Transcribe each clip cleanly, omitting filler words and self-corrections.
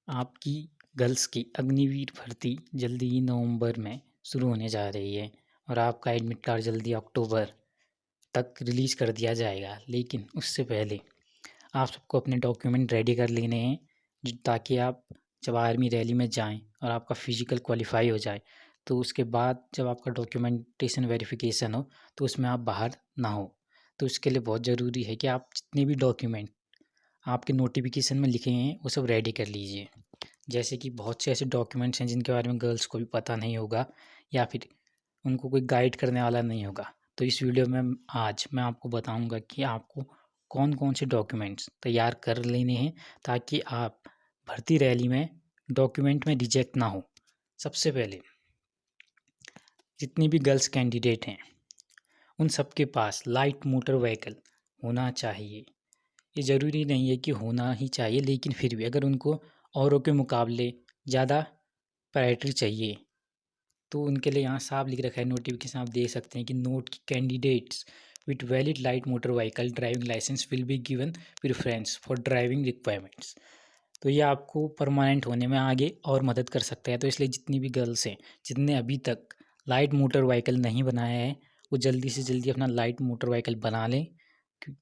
आपकी गर्ल्स की अग्निवीर भर्ती जल्दी ही नवंबर में शुरू होने जा रही है और आपका एडमिट कार्ड जल्दी अक्टूबर तक रिलीज़ कर दिया जाएगा। लेकिन उससे पहले आप सबको अपने डॉक्यूमेंट रेडी कर लेने हैं ताकि आप जब आर्मी रैली में जाएं और आपका फिजिकल क्वालिफाई हो जाए तो उसके बाद जब आपका डॉक्यूमेंटेशन वेरिफिकेशन हो तो उसमें आप बाहर ना हो। तो उसके लिए बहुत ज़रूरी है कि आप जितने भी डॉक्यूमेंट आपके नोटिफिकेशन में लिखे हैं वो सब रेडी कर लीजिए। जैसे कि बहुत से ऐसे डॉक्यूमेंट्स हैं जिनके बारे में गर्ल्स को भी पता नहीं होगा या फिर उनको कोई गाइड करने वाला नहीं होगा। तो इस वीडियो में आज मैं आपको बताऊंगा कि आपको कौन कौन से डॉक्यूमेंट्स तैयार कर लेने हैं ताकि आप भर्ती रैली में डॉक्यूमेंट में रिजेक्ट ना हो। सबसे पहले जितनी भी गर्ल्स कैंडिडेट हैं उन सबके पास लाइट मोटर व्हीकल होना चाहिए। ये ज़रूरी नहीं है कि होना ही चाहिए, लेकिन फिर भी अगर उनको औरों के मुकाबले ज़्यादा प्रायोरिटी चाहिए तो उनके लिए यहाँ साफ लिख रखा है नोटिफिकेशन, आप देख सकते हैं कि note candidates with valid light motor vehicle driving licence will be given preference for driving requirements. तो ये आपको परमानेंट होने में आगे और मदद कर सकता है। तो इसलिए जितनी भी गर्ल्स हैं जिनने अभी तक लाइट मोटर व्हीकल नहीं बनाया है वो जल्दी से जल्दी अपना लाइट मोटर व्हीकल बना लें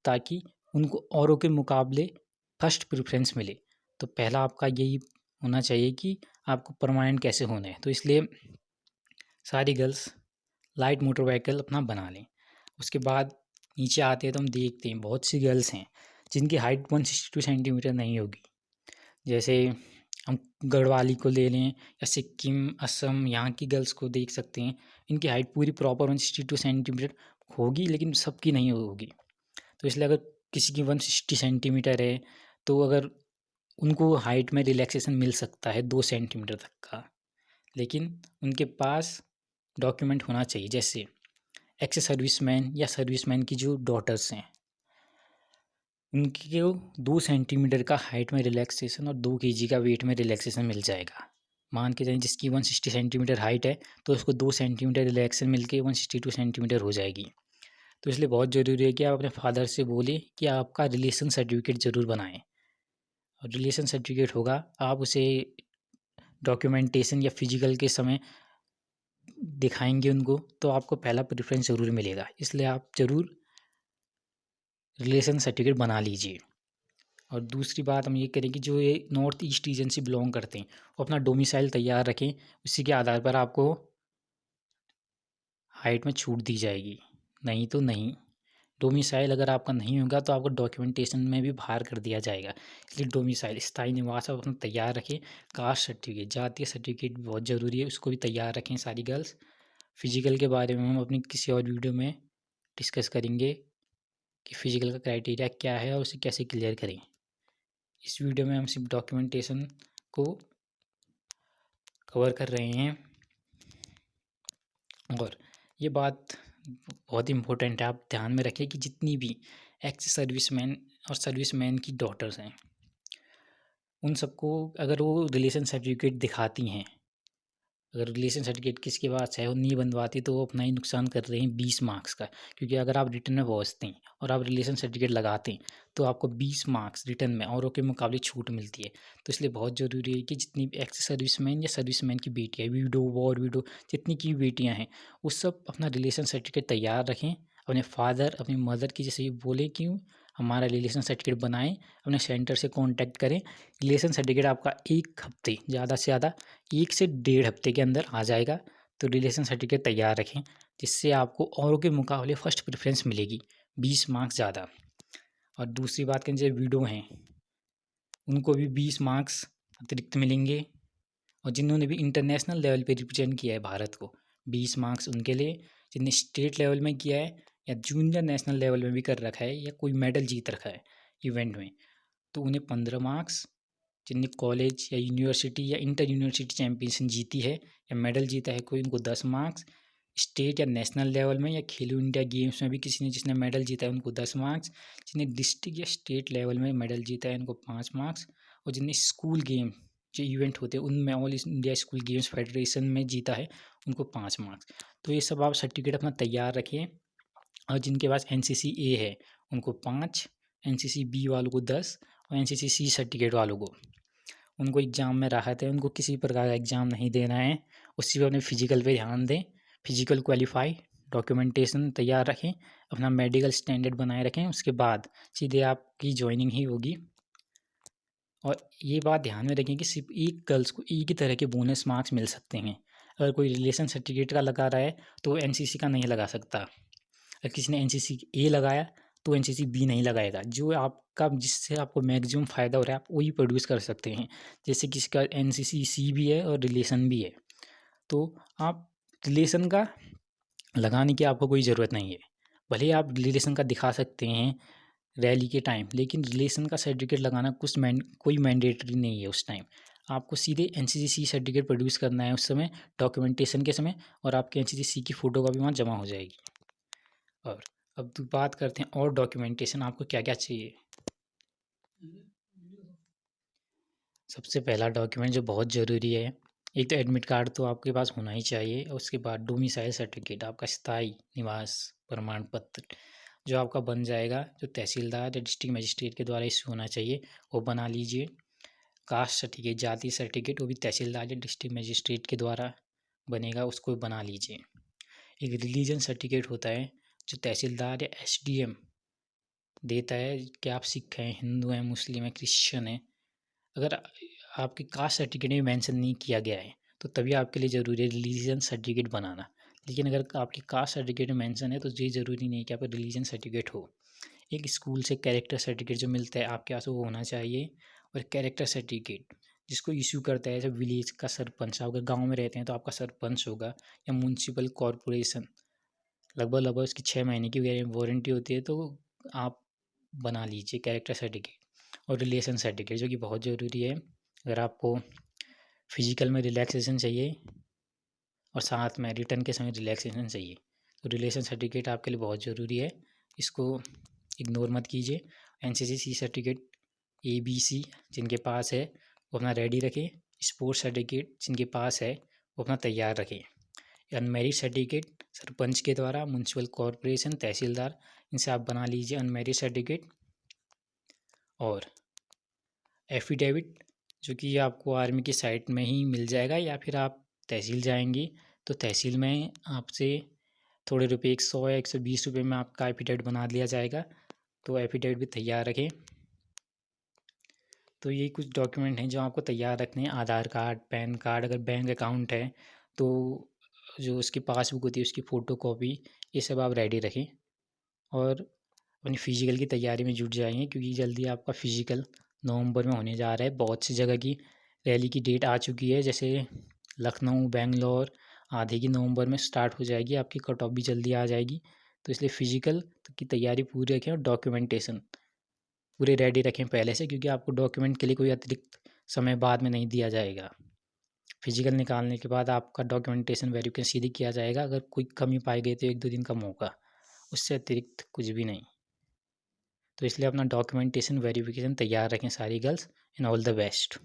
ताकि उनको औरों के मुकाबले फर्स्ट प्रेफरेंस मिले। तो पहला आपका यही होना चाहिए कि आपको परमानेंट कैसे होना है। तो इसलिए सारी गर्ल्स लाइट मोटर व्हीकल अपना बना लें। उसके बाद नीचे आते हैं तो हम देखते हैं बहुत सी गर्ल्स हैं जिनकी हाइट 162 सेंटीमीटर नहीं होगी। जैसे हम गढ़वाली को ले लें या सिक्किम, असम, यहाँ की गर्ल्स को देख सकते हैं। इनकी हाइट पूरी प्रॉपर 162 सेंटीमीटर होगी लेकिन सबकी नहीं होगी। तो इसलिए अगर किसी की 160 सेंटीमीटर है तो अगर उनको हाइट में रिलैक्सेशन मिल सकता है 2 सेंटीमीटर तक का, लेकिन उनके पास डॉक्यूमेंट होना चाहिए। जैसे एक्स सर्विसमैन या सर्विसमैन की जो डॉटर्स हैं उनकी 2 सेंटीमीटर का हाइट में रिलैक्सेशन और 2 केजी का वेट में रिलैक्सेशन मिल जाएगा। मान के चलिए जिसकी 160 सेंटीमीटर हाइट है तो उसको 2 सेंटीमीटर रिलैक्सेशन मिल के 162 सेंटीमीटर हो जाएगी। तो इसलिए बहुत ज़रूरी है कि आप अपने फादर से बोलें कि आपका रिलेशन सर्टिफिकेट ज़रूर बनाएं। और रिलेशन सर्टिफिकेट होगा आप उसे डॉक्यूमेंटेशन या फिजिकल के समय दिखाएंगे उनको तो आपको पहला प्रेफरेंस ज़रूर मिलेगा। इसलिए आप ज़रूर रिलेशन सर्टिफिकेट बना लीजिए। और दूसरी बात हम ये करें कि जो ये नॉर्थ ईस्ट रीजन से बिलोंग करते हैं वो अपना डोमिसाइल तैयार रखें, उसी के आधार पर आपको हाइट में छूट दी जाएगी। नहीं तो नहीं, डोमिसाइल अगर आपका नहीं होगा तो आपको डॉक्यूमेंटेशन में भी बाहर कर दिया जाएगा। इसलिए डोमिसाइल स्थायी निवास आप अपना तैयार रखें। कास्ट सर्टिफिकेट, जातीय सर्टिफिकेट बहुत ज़रूरी है, उसको भी तैयार रखें सारी गर्ल्स। फिजिकल के बारे में हम अपनी किसी और वीडियो में डिस्कस करेंगे कि फिजिकल का क्राइटेरिया क्या है और उसे कैसे क्लियर करें। इस वीडियो में हम सिर्फ डॉक्यूमेंटेशन को कवर कर रहे हैं। और ये बात बहुत इम्पोर्टेंट है, आप ध्यान में रखें कि जितनी भी एक्स सर्विसमैन और सर्विसमैन की डॉटर्स हैं उन सबको अगर वो रिलेशन सर्टिफिकेट दिखाती हैं, अगर रिलेशन सर्टिफिकेट किसके पास है वो नहीं बनवाती तो वो अपना ही नुकसान कर रहे हैं 20 मार्क्स का। क्योंकि अगर आप रिटर्न में पहुँचते हैं और आप रिलेशन सर्टिफिकेट लगाते हैं तो आपको 20 मार्क्स रिटर्न में औरों के मुकाबले छूट मिलती है। तो इसलिए बहुत ज़रूरी है कि जितनी भी एक्स सर्विसमैन या सर्विसमैन की बेटियाँ, विडो, वॉर विडो, जितनी की बेटियाँ हैं वो सब अपना रिलेशन सर्टिफिकेट तैयार रखें। अपने फादर, अपनी मदर की जैसे बोले कि हमारा रिलेशन सर्टिफिकेट बनाएं, अपने सेंटर से कांटेक्ट करें। रिलेशन सर्टिफिकेट आपका 1 हफ्ते, ज़्यादा से ज़्यादा 1 से 1.5 हफ्ते के अंदर आ जाएगा। तो रिलेशन सर्टिफिकेट तैयार रखें जिससे आपको औरों के मुकाबले फर्स्ट प्रेफरेंस मिलेगी 20 मार्क्स ज़्यादा। और दूसरी बात करें, जो विडो हैं उनको भी 20 मार्क्स अतिरिक्त मिलेंगे। और जिन्होंने भी इंटरनेशनल लेवल पे रिप्रेजेंट किया है भारत को, 20 मार्क्स उनके लिए। जिनने स्टेट लेवल में किया है या जूनियर नेशनल लेवल में भी कर रखा है या कोई मेडल जीत रखा है इवेंट में, तो उन्हें 15 मार्क्स। जिनने कॉलेज या यूनिवर्सिटी या इंटर यूनिवर्सिटी चैम्पियनशिप जीती है या मेडल जीता है कोई, उनको 10 मार्क्स। स्टेट या नेशनल लेवल में या खेलो इंडिया गेम्स में भी किसी ने जिसने मेडल जीता है उनको 10 मार्क्स। जिन्हें डिस्ट्रिक्ट या स्टेट लेवल में मेडल जीता है उनको 5 मार्क्स। और जिन्हें स्कूल गेम जो इवेंट होते हैं उनमें all India school games federation में जीता है उनको 5 मार्क्स। तो ये सब आप सर्टिफिकेट अपना तैयार रखें। और जिनके पास NCC A है उनको 5, NCC B वालों को 10 और NCC C सर्टिफिकेट वालों को उनको एग्ज़ाम में राहत है, उनको किसी प्रकार का एग्ज़ाम नहीं देना है, उसी पे अपने फिज़िकल पे ध्यान दें, फिज़िकल क्वालीफाई, डॉक्यूमेंटेशन तैयार रखें, अपना मेडिकल स्टैंडर्ड बनाए रखें, उसके बाद सीधे आपकी जॉइनिंग ही होगी। और ये बात ध्यान में रखें कि सिर्फ एक गर्ल्स को एक ही तरह के बोनस मार्क्स मिल सकते हैं। अगर कोई रिलेशन सर्टिफिकेट का लगा रहा है तो वो एनसीसी का नहीं लगा सकता। अगर किसी ने एनसीसी ए लगाया तो एनसीसी बी नहीं लगाएगा। जो आपका जिससे आपको मैक्सिमम फ़ायदा हो रहा है आप वही प्रोड्यूस कर सकते हैं। जैसे किसी का एनसीसी सी भी है और रिलेशन भी है, तो आप रिलेशन का लगाने की आपको कोई ज़रूरत नहीं है। भले ही आप रिलेशन का दिखा सकते हैं रैली के टाइम, लेकिन रिलेशन का सर्टिफिकेट लगाना कोई मैंडेटरी नहीं है उस टाइम। आपको सीधे एनसीसी सर्टिफिकेट प्रोड्यूस करना है उस समय, डॉक्यूमेंटेशन के समय, और आपकी एनसीसी की फ़ोटोकॉपी वहाँ जमा हो जाएगी। और अब तो बात करते हैं और डॉक्यूमेंटेशन आपको क्या-क्या चाहिए। सबसे पहला डॉक्यूमेंट जो बहुत ज़रूरी है, एक तो एडमिट कार्ड तो आपके पास होना ही चाहिए, और उसके बाद डोमिसाइल सर्टिफिकेट, आपका स्थायी निवास प्रमाण पत्र जो आपका बन जाएगा, जो तहसीलदार या डिस्ट्रिक्ट मजिस्ट्रेट के द्वारा इश्यू होना चाहिए, वो बना लीजिए। कास्ट सर्टिफिकेट, जाति सर्टिफिकेट, वो भी तहसीलदार या डिस्ट्रिक्ट मजिस्ट्रेट के द्वारा बनेगा, उसको बना लीजिए। एक रिलीजन सर्टिफिकेट होता है जो तहसीलदार या एसडीएम देता है कि आप सिख हैं, हिंदू हैं, मुस्लिम हैं, क्रिश्चियन हैं। अगर आपके कास्ट सर्टिफिकेट में मेंशन नहीं किया गया है तो तभी आपके लिए ज़रूरी है रिलीजन सर्टिफिकेट बनाना। लेकिन अगर आपके कास्ट सर्टिफिकेट में मेंशन है तो ये ज़रूरी नहीं कि आपका रिलीजन सर्टिफिकेट हो। एक स्कूल से कैरेक्टर सर्टिफिकेट जो मिलता है आपके पास वो होना चाहिए। और कैरेक्टर सर्टिफिकेट जिसको इशू करता है जब विलेज का सरपंच, आप अगर गाँव में रहते हैं तो आपका सरपंच होगा, या म्यूनसिपल कॉरपोरेशन, लगभग लगभग उसकी 6 महीने की वारंटी होती है, तो आप बना लीजिए कैरेक्टर सर्टिफिकेट। और रिलेशन सर्टिफिकेट जो कि बहुत ज़रूरी है अगर आपको फिजिकल में रिलैक्सेशन चाहिए और साथ में रिटर्न के समय रिलैक्सेशन चाहिए, तो रिलेशन सर्टिफिकेट आपके लिए बहुत ज़रूरी है, इसको इग्नोर मत कीजिए। NCC certificate A B C जिनके पास है वो अपना रेडी रखें। स्पोर्ट्स सर्टिफिकेट जिनके पास है वो अपना तैयार रखें। अनमेरिड सर्टिफिकेट सरपंच के द्वारा, म्यूनसिपल कॉरपोरेशन, तहसीलदार, इनसे आप बना लीजिए अनमेरिड सर्टिफिकेट। और एफिडेविट जो कि आपको आर्मी की साइट में ही मिल जाएगा, या फिर आप तहसील जाएंगी तो तहसील में आपसे थोड़े रुपये 100 या 120 रुपये में आपका एफिडेविट बना दिया जाएगा, तो एफिडेविट भी तैयार रखें। तो ये कुछ डॉक्यूमेंट हैं जो आपको तैयार रखने हैं। आधार कार्ड, पैन कार्ड, अगर बैंक अकाउंट है तो जो उसकी पासबुक होती है उसकी फ़ोटोकॉपी, ये सब आप रेडी रखें। और अपनी फ़िज़िकल की तैयारी में जुट जाएंगे क्योंकि जल्दी आपका फ़िज़िकल नवंबर में होने जा रहा है। बहुत सी जगह की रैली की डेट आ चुकी है, जैसे लखनऊ, बेंगलोर आधे की नवंबर में स्टार्ट हो जाएगी, आपकी कट ऑफ भी जल्दी आ जाएगी। तो इसलिए फ़िज़िकल की तैयारी पूरी रखें और डॉक्यूमेंटेशन पूरे रेडी रखें पहले से, क्योंकि आपको डॉक्यूमेंट के लिए कोई अतिरिक्त समय बाद में नहीं दिया जाएगा। फिजिकल निकालने के बाद आपका डॉक्यूमेंटेशन वेरिफिकेशन सीधे किया जाएगा, अगर कोई कमी पाई गई तो 1-2 दिन का मौका, उससे अतिरिक्त कुछ भी नहीं। तो इसलिए अपना डॉक्यूमेंटेशन वेरिफिकेशन तैयार रखें सारी girls, and all the best.